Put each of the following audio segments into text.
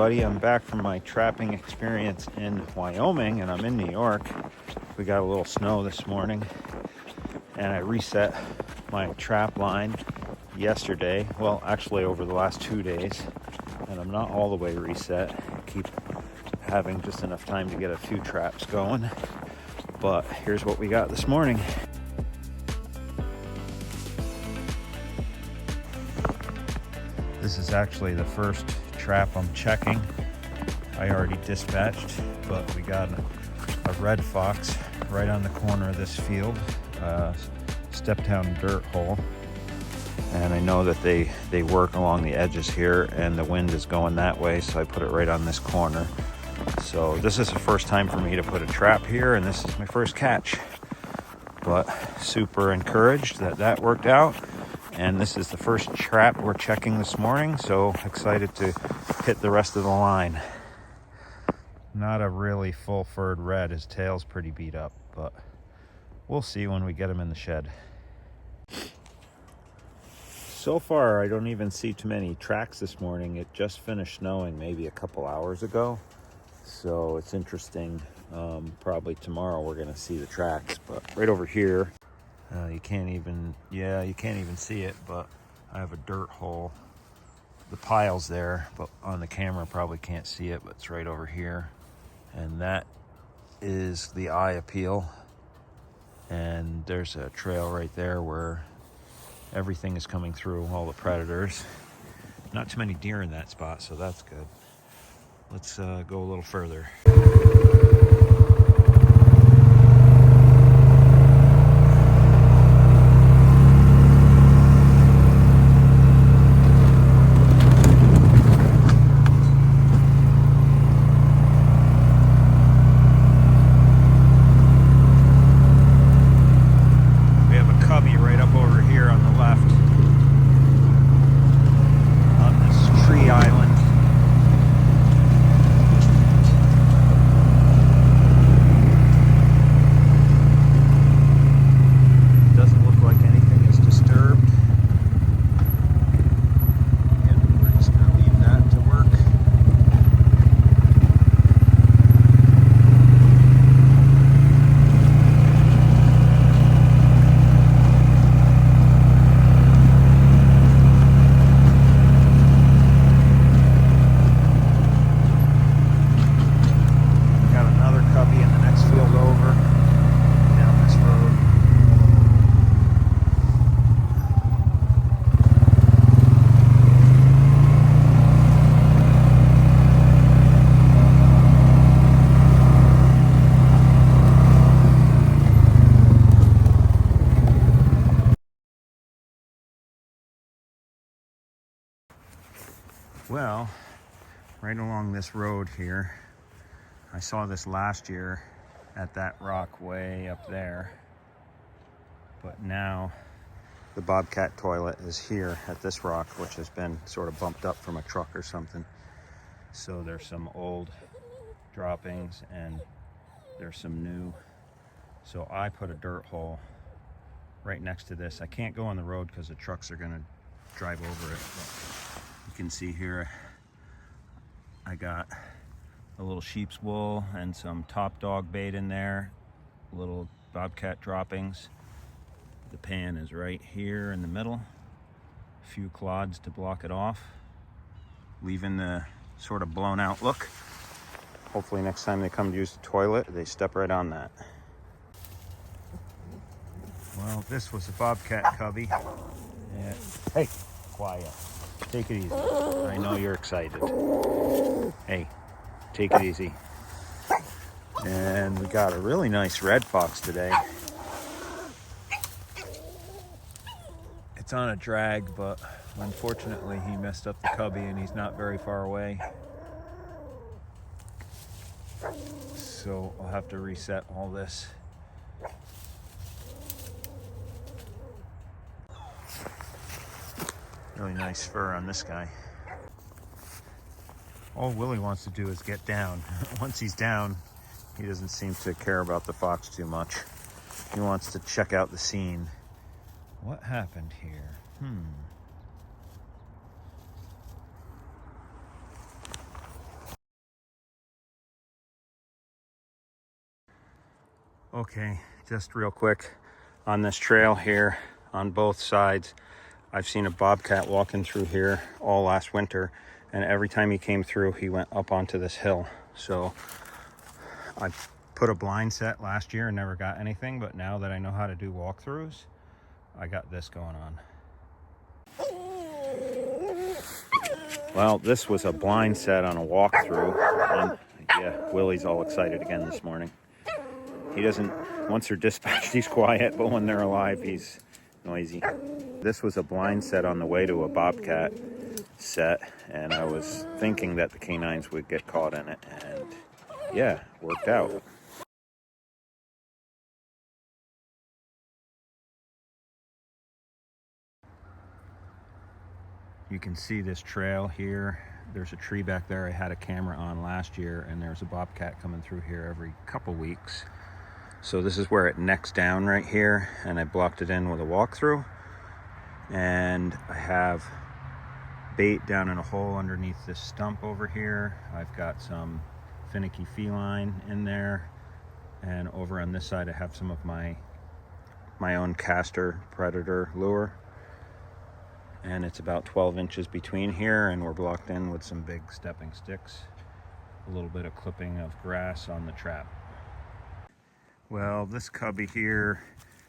everybody. I'm back from my trapping experience in Wyoming, and I'm in New York. We got a little snow this morning, and I reset my trap line yesterday. Well, actually over the last 2 days, and I'm not all the way reset. I keep having just enough time to get a few traps going. But here's what we got this morning. This is actually the first trap I'm checking. I already dispatched, but we got a red fox right on the corner of this field, step down dirt hole. And I know that they work along the edges here, and the wind is going that way, so I put it right on this corner. So this is the first time for me to put a trap here, and this is my first catch. But super encouraged that that worked out. And this is the first trap we're checking this morning, so excited to hit the rest of the line. Not a really full furred red, his tail's pretty beat up, but we'll see when we get him in the shed. So far, I don't even see too many tracks this morning. It just finished snowing maybe a couple hours ago, so it's interesting. Probably tomorrow we're gonna see the tracks, but right over here, you can't even see it, but I have a dirt hole. The pile's there, but on the camera probably can't see it, but it's right over here. And that is the eye appeal. And there's a trail right there where everything is coming through, all the predators. Not too many deer in that spot, so that's good. Let's go a little further. Well, right along this road here, I saw this last year at that rock way up there, but now the Bobcat toilet is here at this rock, which has been sort of bumped up from a truck or something. So there's some old droppings and there's some new. So I put a dirt hole right next to this. I can't go on the road because the trucks are gonna drive over it. But you can see here, I got a little sheep's wool and some top dog bait in there, little bobcat droppings. The pan is right here in the middle. A few clods to block it off, leaving the sort of blown out look. Hopefully next time they come to use the toilet, they step right on that. Well, this was a bobcat cubby. Yeah. Hey, quiet. Take it easy. I know you're excited. Hey, take it easy. And we got a really nice red fox today. It's on a drag, but unfortunately he messed up the cubby and he's not very far away. So I'll have to reset all this. Really nice fur on this guy. All Willie wants to do is get down. Once he's down, he doesn't seem to care about the fox too much. He wants to check out the scene. What happened here? Okay, just real quick, on this trail here, on both sides, I've seen a bobcat walking through here all last winter, and every time he came through, he went up onto this hill. So I put a blind set last year and never got anything, but now that I know how to do walkthroughs, I got this going on. Well, this was a blind set on a walkthrough, and yeah, Willie's all excited again this morning. He doesn't, once they're dispatched, he's quiet, but when they're alive, he's noisy. This was a blind set on the way to a bobcat set, and I was thinking that the canines would get caught in it, and yeah, worked out. You can see this trail here. There's a tree back there I had a camera on last year, and there's a bobcat coming through here every couple weeks. So this is where it necks down right here, and I blocked it in with a walkthrough. And I have bait down in a hole underneath this stump over here. I've got some finicky feline in there, and over on this side I have some of my own caster predator lure, and it's about 12 inches between here, and we're blocked in with some big stepping sticks, a little bit of clipping of grass on the trap. Well, this cubby here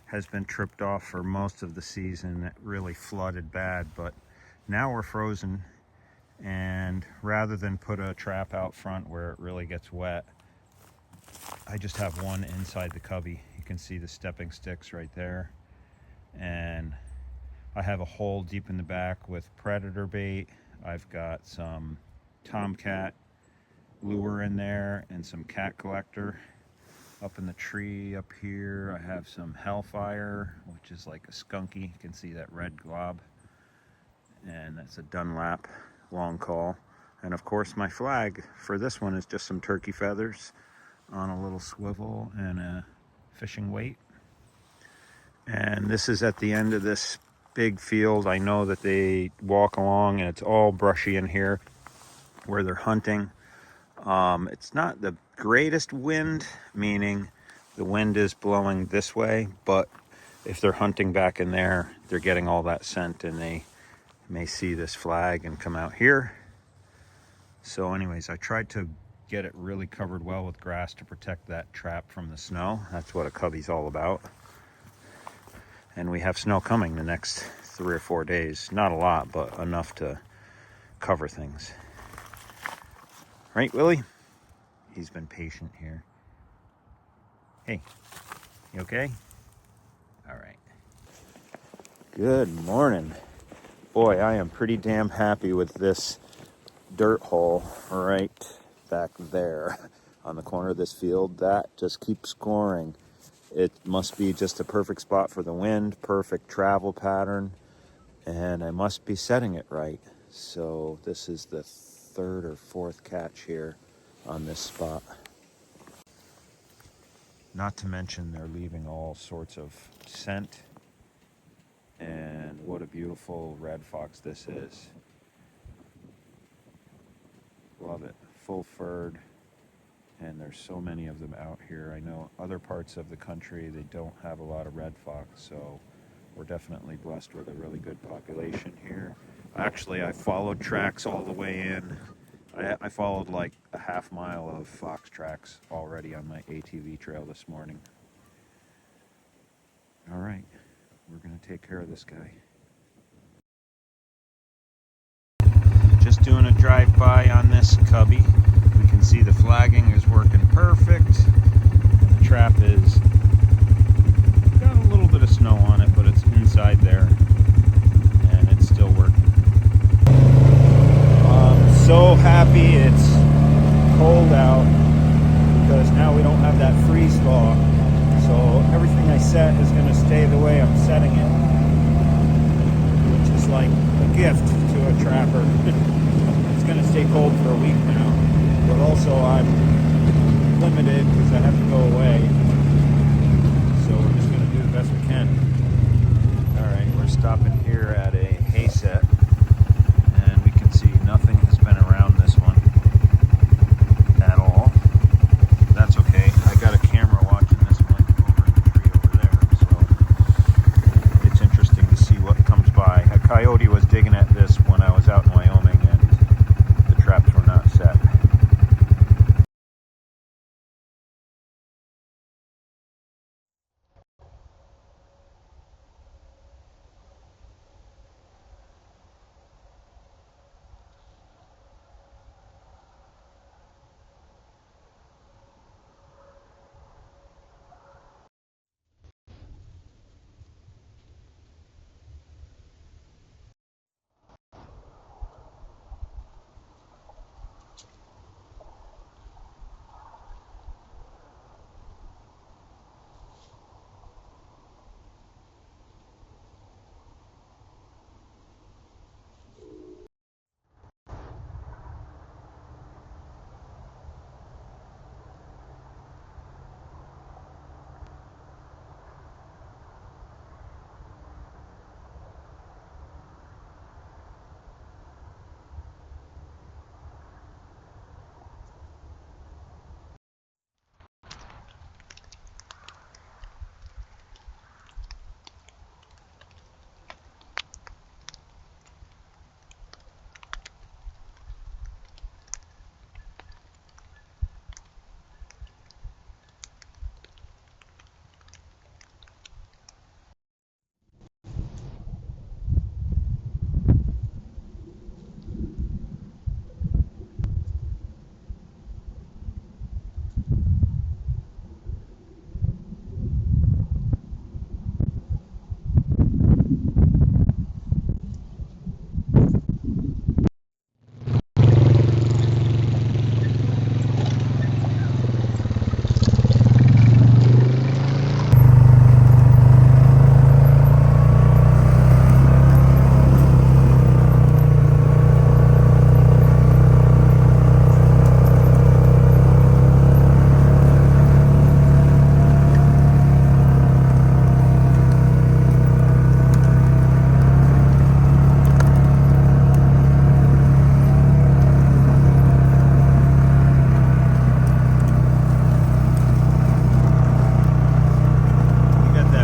has been tripped off for most of the season. It really flooded bad, but now we're frozen, and rather than put a trap out front where it really gets wet, I just have one inside the cubby. You can see the stepping sticks right there, and I have a hole deep in the back with predator bait. I've got some tomcat lure in there and some cat collector. Up in the tree up here, I have some hellfire, which is like a skunky. You can see that red glob, and that's a Dunlap long call. And of course, my flag for this one is just some turkey feathers on a little swivel and a fishing weight. And this is at the end of this big field. I know that they walk along, and it's all brushy in here where they're hunting. It's not the greatest wind, meaning the wind is blowing this way, but if they're hunting back in there, they're getting all that scent, and they may see this flag and come out here. So anyways, I tried to get it really covered well with grass to protect that trap from the snow. That's what a cubby's all about. And we have snow coming the next 3 or 4 days. Not a lot, but enough to cover things. Right, Willie? He's been patient here. Hey, you okay? All right. Good morning. Boy, I am pretty damn happy with this dirt hole right back there on the corner of this field. That just keeps scoring. It must be just a perfect spot for the wind, perfect travel pattern, and I must be setting it right. So this is the 3rd or 4th catch here on this spot. Not to mention they're leaving all sorts of scent, and what a beautiful red fox this is. Love it. Full furred, and there's so many of them out here. I know other parts of the country, they don't have a lot of red fox, so we're definitely blessed with a really good population here. Actually, I followed tracks all the way in. I followed like a half mile of fox tracks already on my ATV trail this morning. All right, we're gonna take care of this guy. Just doing a drive-by on this cubby. We can see the flagging is working perfect. The trap is got a little bit of snow on it, but it's inside there, and it's still working. So happy it's cold out, because now we don't have that freeze thaw. So everything I set is going to stay the way I'm setting it, which is like a gift to a trapper. It's going to stay cold for a week now, but also I'm limited because I have to go away. So we're just going to do the best we can. All right, we're stopping here at a hay set, and we can see nothing has been around this one at all. That's okay. I got a camera watching this one. coyote was digging at this when I was out in Wyoming, and the traps were not set.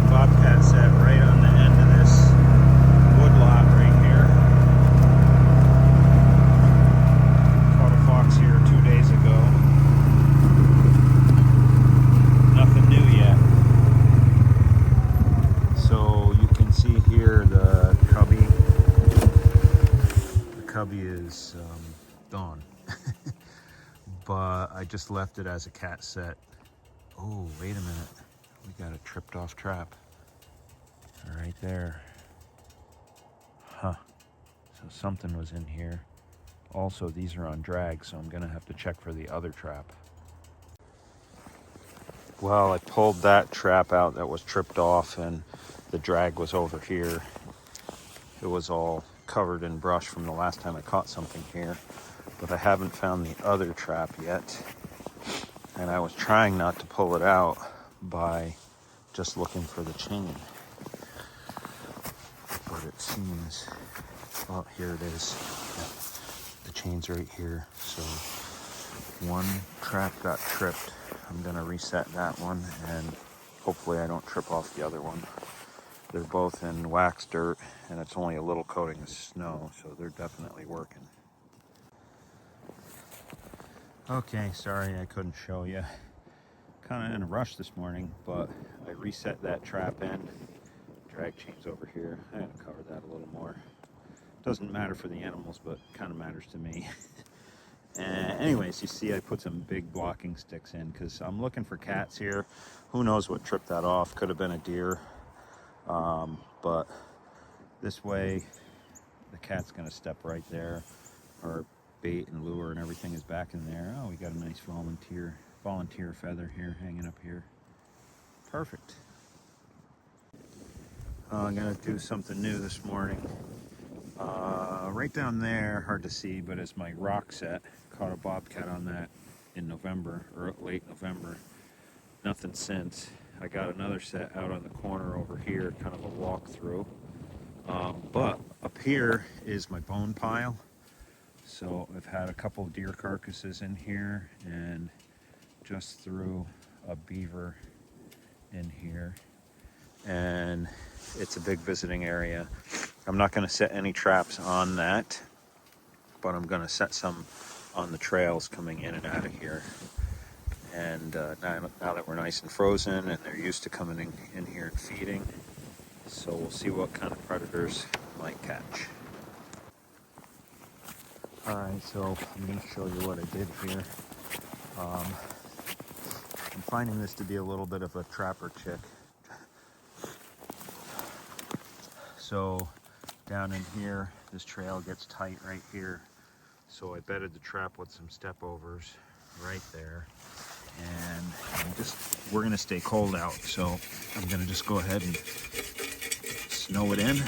Bobcat set right on the end of this woodlot right here. Caught a fox here 2 days ago. Nothing new yet. So you can see here the cubby. The cubby is gone. But I just left it as a cat set. Oh, wait a minute. We got a tripped off trap. Right there. Huh. So something was in here. Also, these are on drag, so I'm gonna have to check for the other trap. Well, I pulled that trap out that was tripped off, and the drag was over here. It was all covered in brush from the last time I caught something here, but I haven't found the other trap yet. And I was trying not to pull it out by just looking for the chain. But it seems, oh, here it is. Yeah, the chain's right here. So one trap got tripped. I'm gonna reset that one, and hopefully I don't trip off the other one. They're both in wax dirt, and it's only a little coating of snow, so they're definitely working. Okay, sorry I couldn't show you. Kind of in a rush this morning, but I reset that trap end. Drag chain's over here. I had to cover that a little more. Doesn't matter for the animals, but kind of matters to me. And anyways, you see I put some big blocking sticks in because I'm looking for cats here. Who knows what tripped that off? Could have been a deer. But this way, the cat's going to step right there. Our bait and lure and everything is back in there. Oh, we got a nice volunteer feather here hanging up here. Perfect. I'm gonna do something new this morning. Right down there, hard to see, but it's my rock set. Caught a bobcat on that in November, or late November. Nothing since. I got another set out on the corner over here, kind of a walkthrough. But up here is my bone pile. So I've had a couple of deer carcasses in here, and just threw a beaver in here. And it's a big visiting area. I'm not going to set any traps on that, but I'm going to set some on the trails coming in and out of here. And now that we're nice and frozen and they're used to coming in here and feeding, so we'll see what kind of predators we might catch. Alright, so I'm going to show you what I did here. I'm finding this to be a little bit of a trapper chick. So down in here, this trail gets tight right here. So I bedded the trap with some step overs right there. And we're gonna stay cold out. So I'm gonna just go ahead and snow it in. And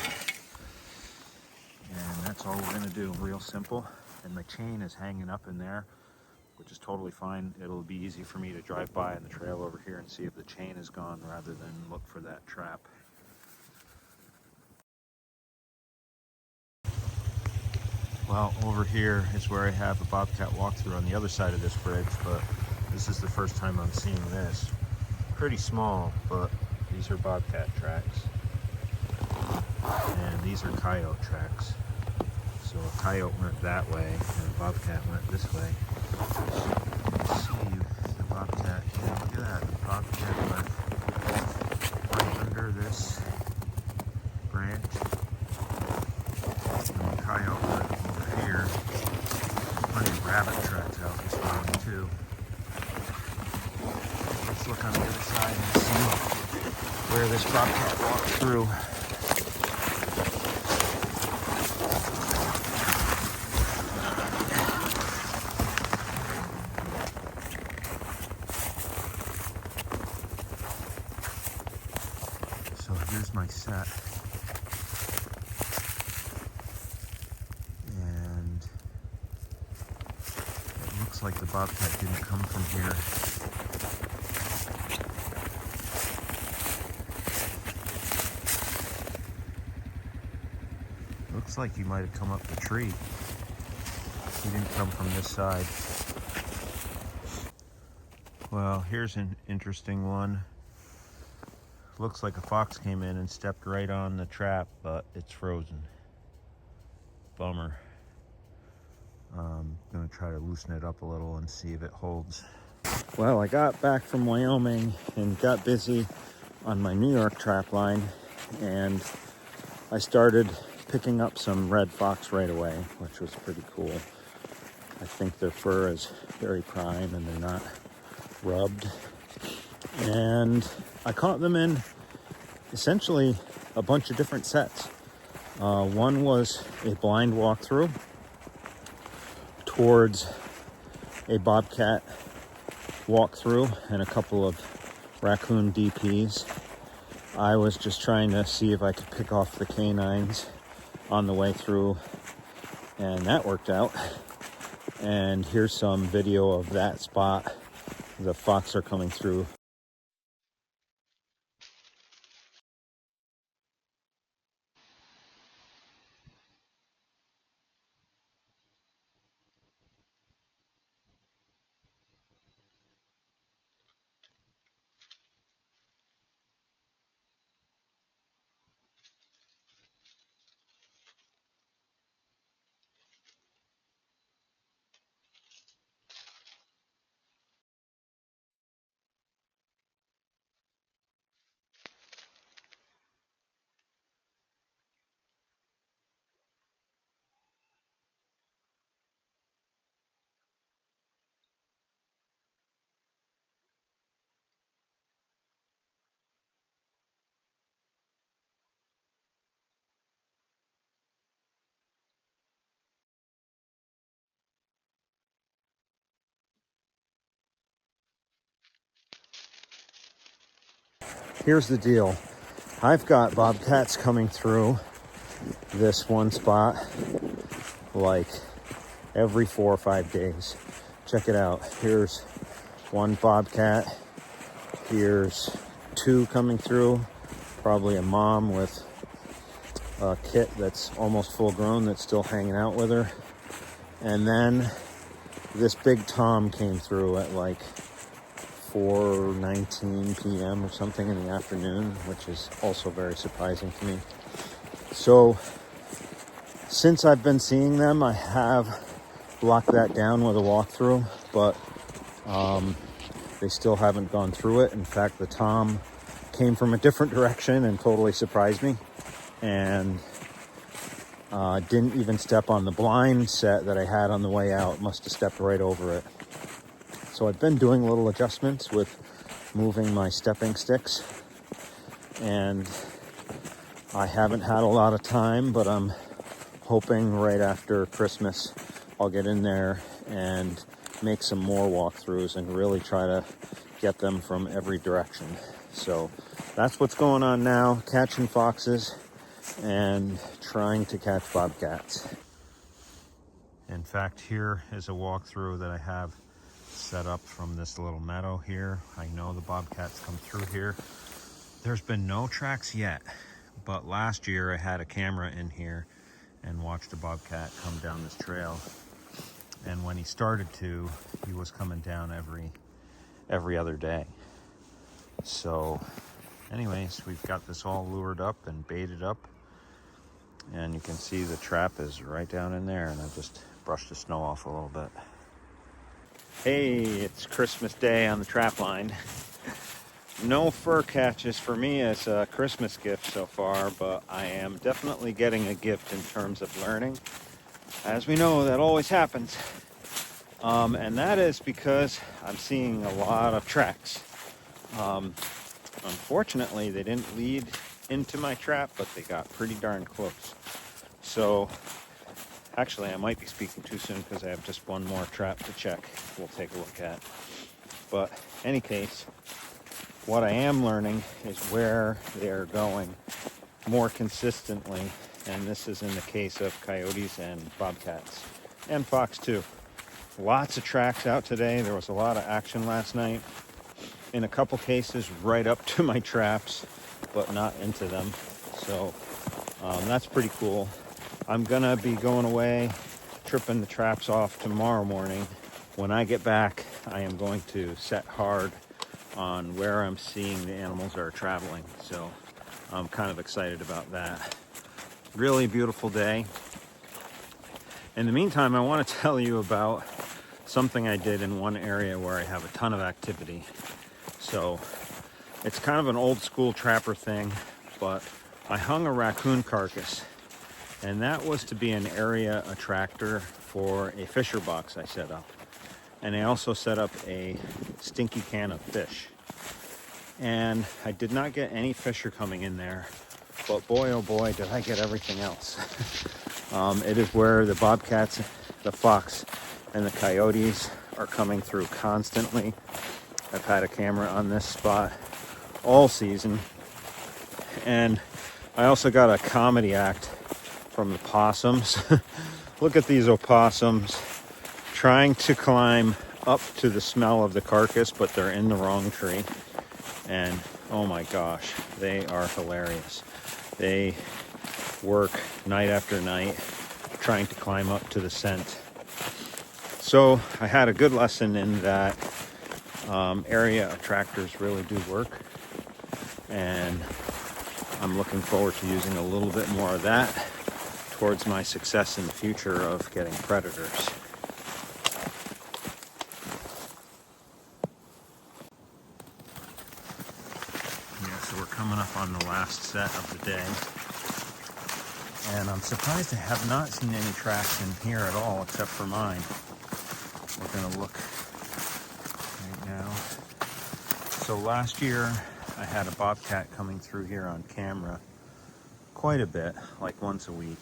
that's all we're gonna do, real simple. And my chain is hanging up in there, which is totally fine. It'll be easy for me to drive by on the trail over here and see if the chain is gone rather than look for that trap. Well, over here is where I have a bobcat walkthrough on the other side of this bridge, but this is the first time I'm seeing this. Pretty small, but these are bobcat tracks. And these are coyote tracks. So a coyote went that way and a bobcat went this way. Let's see if the bobcat, yeah, look at that. The bobcat went right under this branch. And the coyote went over here. Plenty of rabbit tracks out this way too. Let's look on the other side and see where this bobcat walked through. So here's my set. And it looks like the bobcat didn't come from here. Looks like he might have come up the tree. He didn't come from this side. Well, here's an interesting one. Looks like a fox came in and stepped right on the trap, but it's frozen. Bummer. I'm gonna try to loosen it up a little and see if it holds. Well, I got back from Wyoming and got busy on my New York Trapline, and I started picking up some red fox right away, which was pretty cool. I think their fur is very prime and they're not rubbed. And I caught them in essentially a bunch of different sets. One was a blind walkthrough towards a bobcat walkthrough and a couple of raccoon DPs. I was just trying to see if I could pick off the canines on the way through, and that worked out. And here's some video of that spot. The fox are coming through. Here's the deal. I've got bobcats coming through this one spot like every 4 or 5 days. Check it out. Here's one bobcat. Here's two coming through. Probably a mom with a kit that's almost full grown that's still hanging out with her. And then this big tom came through at like 4:19 p.m. or something in the afternoon, which is also very surprising to me. So since I've been seeing them, I have locked that down with a walkthrough, but they still haven't gone through it. In fact, the tom came from a different direction and totally surprised me, and didn't even step on the blind set that I had on the way out. Must have stepped right over it. So I've been doing little adjustments with moving my stepping sticks, and I haven't had a lot of time, but I'm hoping right after Christmas I'll get in there and make some more walkthroughs and really try to get them from every direction. So that's what's going on now, catching foxes and trying to catch bobcats. In fact, here is a walkthrough that I have set up from this little meadow here. I know the bobcats come through here. There's been no tracks yet, but last year I had a camera in here and watched a bobcat come down this trail. And when he started to, he was coming down every other day. So anyways, we've got this all lured up and baited up, and you can see the trap is right down in there, and I just brushed the snow off a little bit. Hey, it's Christmas Day on the trapline. No fur catches for me as a Christmas gift so far, but I am definitely getting a gift in terms of learning. As we know, that always happens. And that is because I'm seeing a lot of tracks. Unfortunately, they didn't lead into my trap, but they got pretty darn close. So actually, I might be speaking too soon because I have just one more trap to check. We'll take a look at. But in any case, what I am learning is where they're going more consistently. And this is in the case of coyotes and bobcats and fox too. Lots of tracks out today. There was a lot of action last night. In a couple cases, right up to my traps, but not into them. So that's pretty cool. I'm gonna be going away, tripping the traps off tomorrow morning. When I get back, I am going to set hard on where I'm seeing the animals are traveling. So I'm kind of excited about that. Really beautiful day. In the meantime, I want to tell you about something I did in one area where I have a ton of activity. So it's kind of an old school trapper thing, but I hung a raccoon carcass, and that was to be an area attractor for a fisher box I set up. And I also set up a stinky can of fish. And I did not get any fisher coming in there, but boy, oh boy, did I get everything else. It is where the bobcats, the fox, and the coyotes are coming through constantly. I've had a camera on this spot all season. And I also got a comedy act from the possums. Look at these opossums trying to climb up to the smell of the carcass, but they're in the wrong tree. And oh my gosh, they are hilarious. They work night after night trying to climb up to the scent. So I had a good lesson in that area attractors really do work, and I'm looking forward to using a little bit more of that towards my success in the future of getting predators. Yeah, so we're coming up on the last set of the day, and I'm surprised I have not seen any tracks in here at all except for mine. We're gonna look right now. So last year I had a bobcat coming through here on camera quite a bit, like once a week.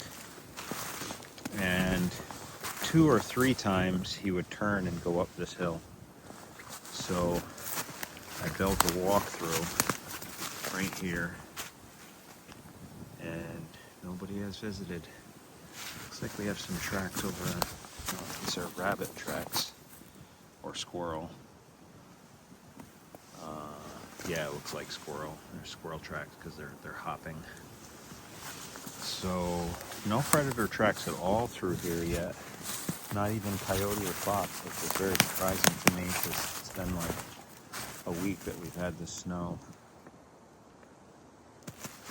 And 2 or 3 times he would turn and go up this hill. So I built a walkthrough right here, and nobody has visited. Looks like we have some tracks over. These are rabbit tracks or squirrel. Yeah, it looks like squirrel. They're squirrel tracks because they're hopping. So no predator tracks at all through here yet. Not even coyote or fox, which is very surprising to me because it's been like a week that we've had this snow.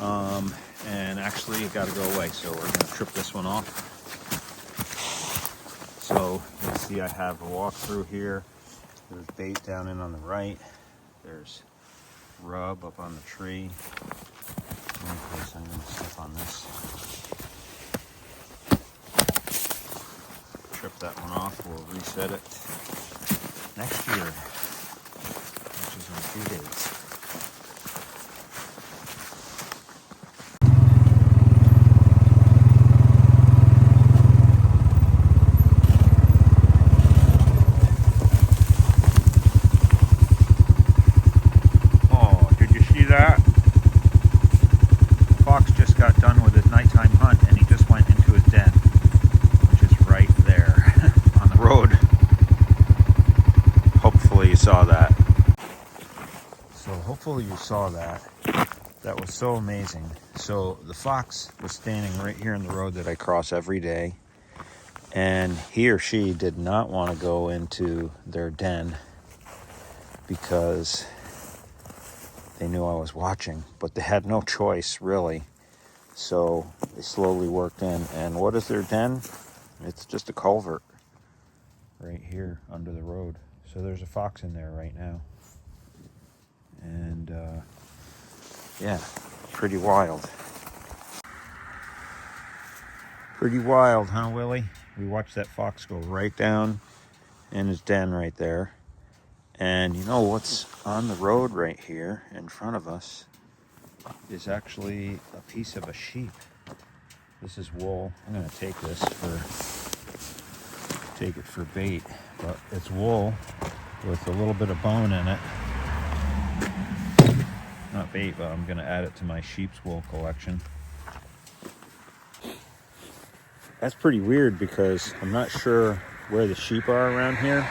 and actually it got to go away, so we're going to trip this one off. So you see I have a walk through here. There's bait down in on the right. There's rub up on the tree. In case I'm going to step on this. Trip that one off. We'll reset it next year, which is in a few days. Hopefully you saw that. That was so amazing. So the fox was standing right here in the road that I cross every day, and he or she did not want to go into their den because they knew I was watching, but they had no choice really. So they slowly worked in. And what is their den? It's just a culvert right here under the road. So there's a fox in there right now. And yeah, pretty wild. Pretty wild, huh, Willie? We watched that fox go right down in his den right there. And you know what's on the road right here in front of us is actually a piece of a sheep. This is wool. I'm gonna take it for bait, but it's wool with a little bit of bone in it. Not bait, but I'm gonna add it to my sheep's wool collection. That's pretty weird because I'm not sure where the sheep are around here.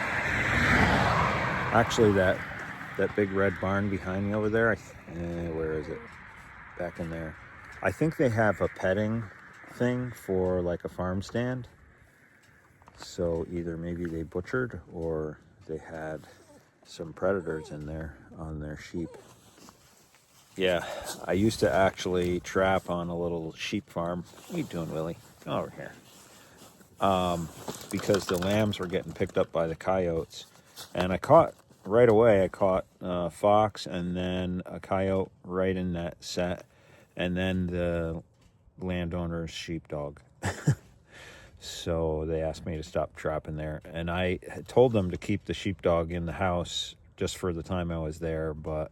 Actually, that big red barn behind me over there, where is it? Back in there. I think they have a petting thing for like a farm stand. So either maybe they butchered or they had some predators in there on their sheep. Yeah, I used to actually trap on a little sheep farm. What are you doing, Willie? Come over here. Because the lambs were getting picked up by the coyotes. And I caught fox and then a coyote right in that set. And then the landowner's sheepdog. So they asked me to stop trapping there. And I had told them to keep the sheepdog in the house just for the time I was there, but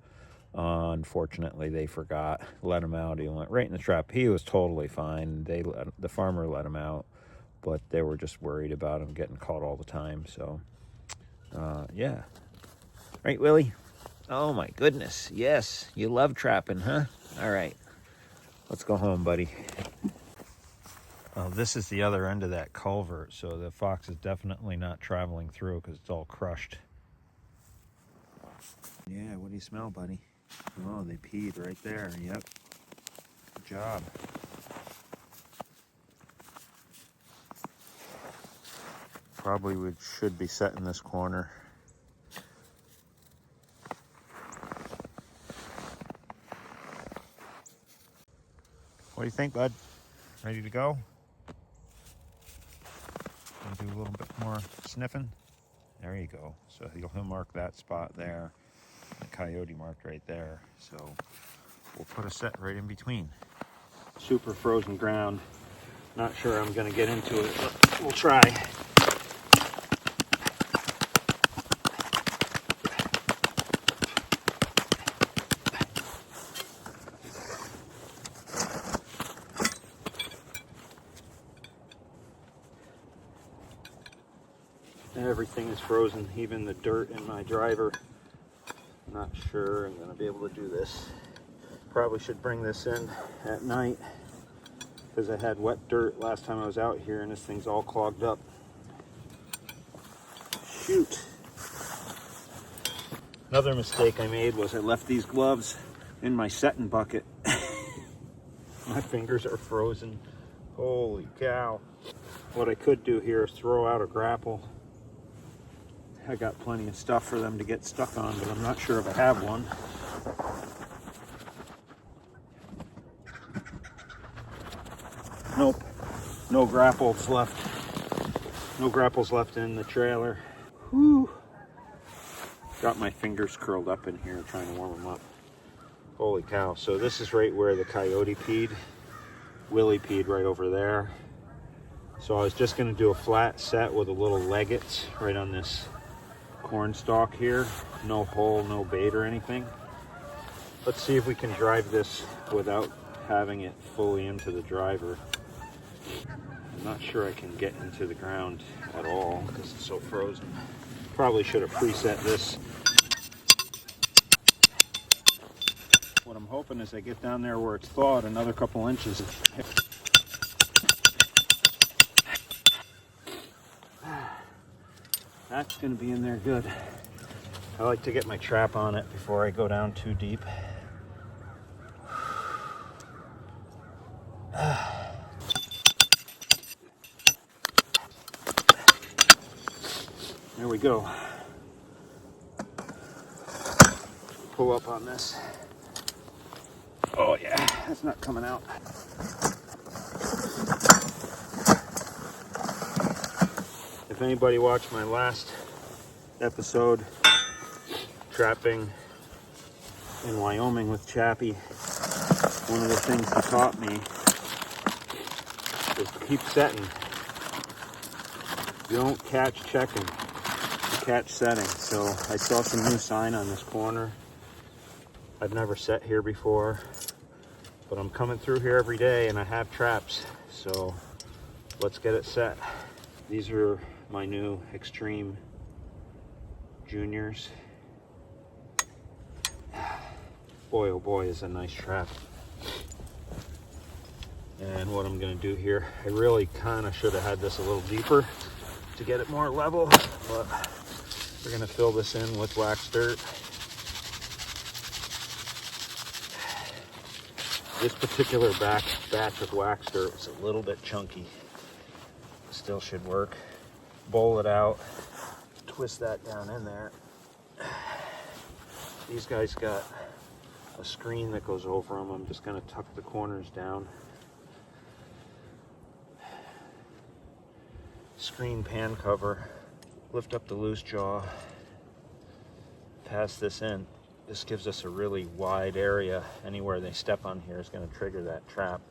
unfortunately they forgot. Let him out. He went right in the trap. He was totally fine. The farmer let him out, but they were just worried about him getting caught all the time. So yeah, right, Willie? Oh my goodness, yes, you love trapping, huh? All right, let's go home, buddy. This is the other end of that culvert, so the fox is definitely not traveling through because it's all crushed. Yeah, what do you smell, buddy? Oh, they peed right there. Yep. Good job. Probably we should be setting this corner. What do you think, bud? Ready to go? Gonna do a little bit more sniffing. There you go. So he'll mark that spot there. The coyote marked right there. So we'll put a set right in between. Super frozen ground. Not sure I'm gonna get into it, but we'll try. Everything is frozen, even the dirt in my driver. Not sure I'm gonna be able to do this. Probably should bring this in at night because I had wet dirt last time I was out here and this thing's all clogged up. Shoot. Another mistake I made was I left these gloves in my setting bucket. My fingers are frozen. Holy cow. What I could do here is throw out a grapple. I got plenty of stuff for them to get stuck on, but I'm not sure if I have one. No grapples left. No grapples left in the trailer. Whew. Got my fingers curled up in here trying to warm them up. Holy cow. So this is right where the coyote peed. Willie peed right over there. So I was just going to do a flat set with a little leggets right on this corn stalk here. No hole, no bait or anything. Let's see if we can drive this without having it fully into the driver. I'm not sure I can get into the ground at all because it's so frozen. Probably should have preset this. What I'm hoping is I get down there where it's thawed another couple inches. That's going to be in there good. I like to get my trap on it before I go down too deep. There we go. Pull up on this. Oh yeah, that's not coming out. If anybody watched my last episode, trapping in Wyoming with Chappie, one of the things he taught me is to keep setting. You don't catch checking, you catch setting. So I saw some new sign on this corner. I've never set here before, but I'm coming through here every day and I have traps. So let's get it set. These are my new Extreme Juniors. Boy, oh boy, is a nice trap. And what I'm gonna do here, I really kind of should have had this a little deeper to get it more level, but we're gonna fill this in with wax dirt. This particular batch of wax dirt was a little bit chunky. Still should work. Bowl it out, twist that down in there. These guys got a screen that goes over them. I'm just gonna tuck the corners down. Screen pan cover, lift up the loose jaw, pass this in. This gives us a really wide area. Anywhere they step on here is going to trigger that trap.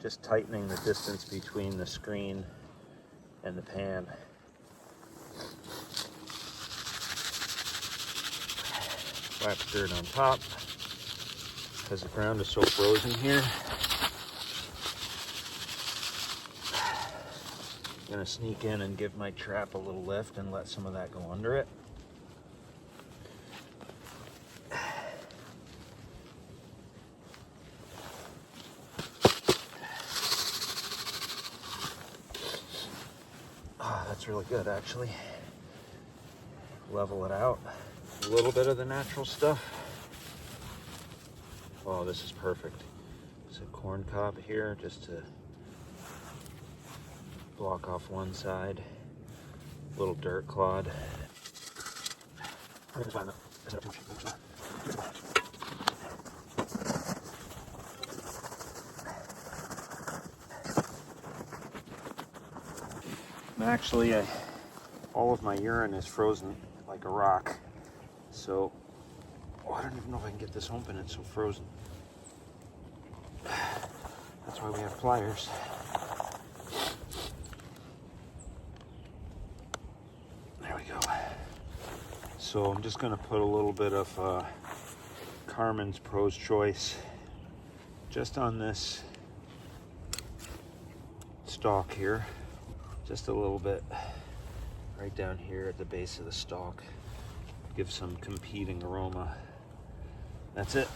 Just tightening the distance between the screen and the pan. Wax dirt on top because the ground is so frozen here. I'm gonna sneak in and give my trap a little lift and let some of that go under it. Oh, that's really good actually. Level it out. A little bit of the natural stuff. Oh, this is perfect. It's a corn cob here just to block off one side. Little dirt clod. Actually, all of my urine is frozen like a rock. So, I don't even know if I can get this open. It's so frozen. That's why we have pliers. So I'm just going to put a little bit of Carmen's Pro's Choice just on this stalk here. Just a little bit right down here at the base of the stalk. Give some competing aroma. That's it.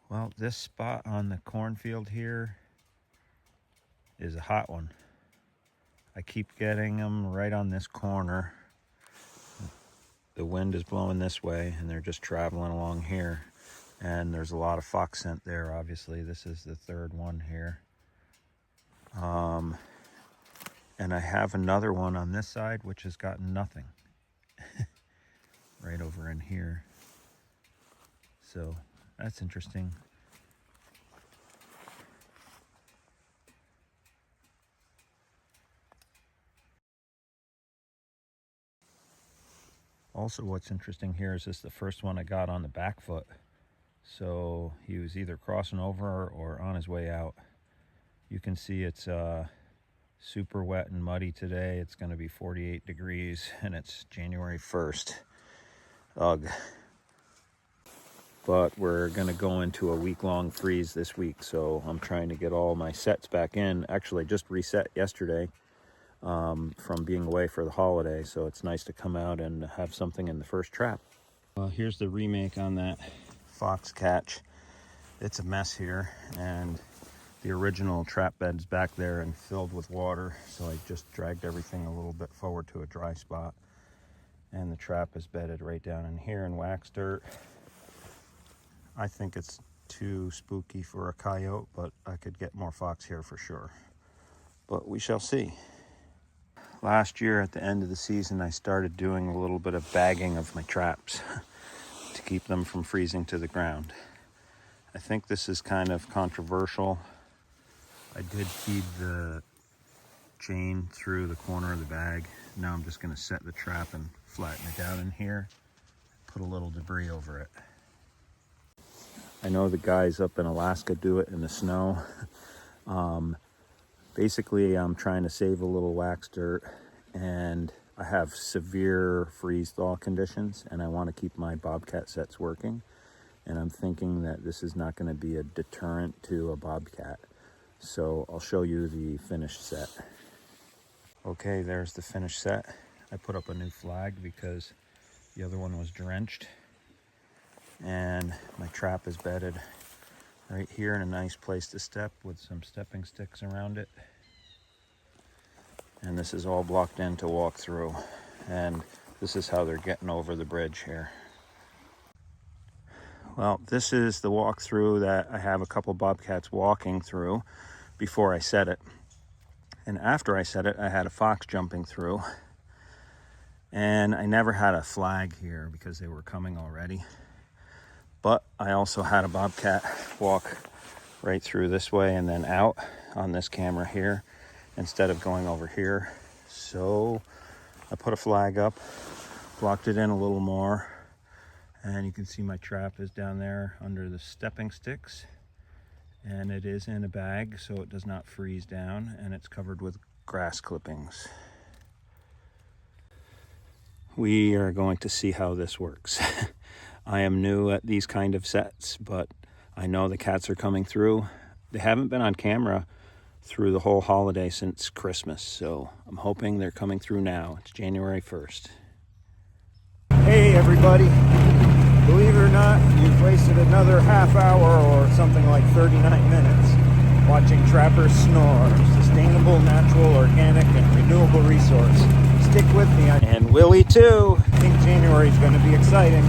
Well, this spot on the cornfield here is a hot one. I keep getting them right on this corner. The wind is blowing this way and they're just traveling along here. And there's a lot of fox scent there, obviously. This is the third one here. And I have another one on this side which has gotten nothing. Right over in here. so that's interesting. Also, what's interesting here is this the first one I got on the back foot. So he was either crossing over or on his way out. You can see it's super wet and muddy today. It's going to be 48 degrees and it's January 1st. Ugh. But we're going to go into a week-long freeze this week, so I'm trying to get all my sets back in. Actually, just reset yesterday from being away for the holiday, so it's nice to come out and have something in the first trap. Well, here's the remake on that fox catch. It's a mess here, and the original trap bed's back there and filled with water, so I just dragged everything a little bit forward to a dry spot, and the trap is bedded right down in here in wax dirt. I think it's too spooky for a coyote, but I could get more fox here for sure. But we shall see. Last year at the end of the season, I started doing a little bit of bagging of my traps to keep them from freezing to the ground. I think this is kind of controversial. I did feed the chain through the corner of the bag. Now I'm just going to set the trap and flatten it out in here, put a little debris over it. I know the guys up in Alaska do it in the snow. Basically, I'm trying to save a little wax dirt, and I have severe freeze-thaw conditions, and I want to keep my Bobcat sets working. And I'm thinking that this is not going to be a deterrent to a Bobcat. So I'll show you the finished set. Okay, there's the finished set. I put up a new flag because the other one was drenched. And my trap is bedded right here in a nice place to step with some stepping sticks around it. And this is all blocked in to walk through. And this is how they're getting over the bridge here. Well, this is the walkthrough that I have a couple Bobcats walking through before I set it. And after I set it, I had a fox jumping through. And I never had a flag here because they were coming already. But I also had a Bobcat walk right through this way and then out on this camera here instead of going over here. So I put a flag up, blocked it in a little more, and you can see my trap is down there under the stepping sticks, and it is in a bag so it does not freeze down, and it's covered with grass clippings. We are going to see how this works. I am new at these kind of sets, but I know the cats are coming through. They haven't been on camera through the whole holiday since Christmas, so I'm hoping they're coming through now. It's January 1st. Hey everybody, believe it or not, you've wasted another half hour or something like 39 minutes watching trappers snore. Sustainable, natural, organic, and renewable resource. Stick with me. And Willie too. I think January is going to be exciting.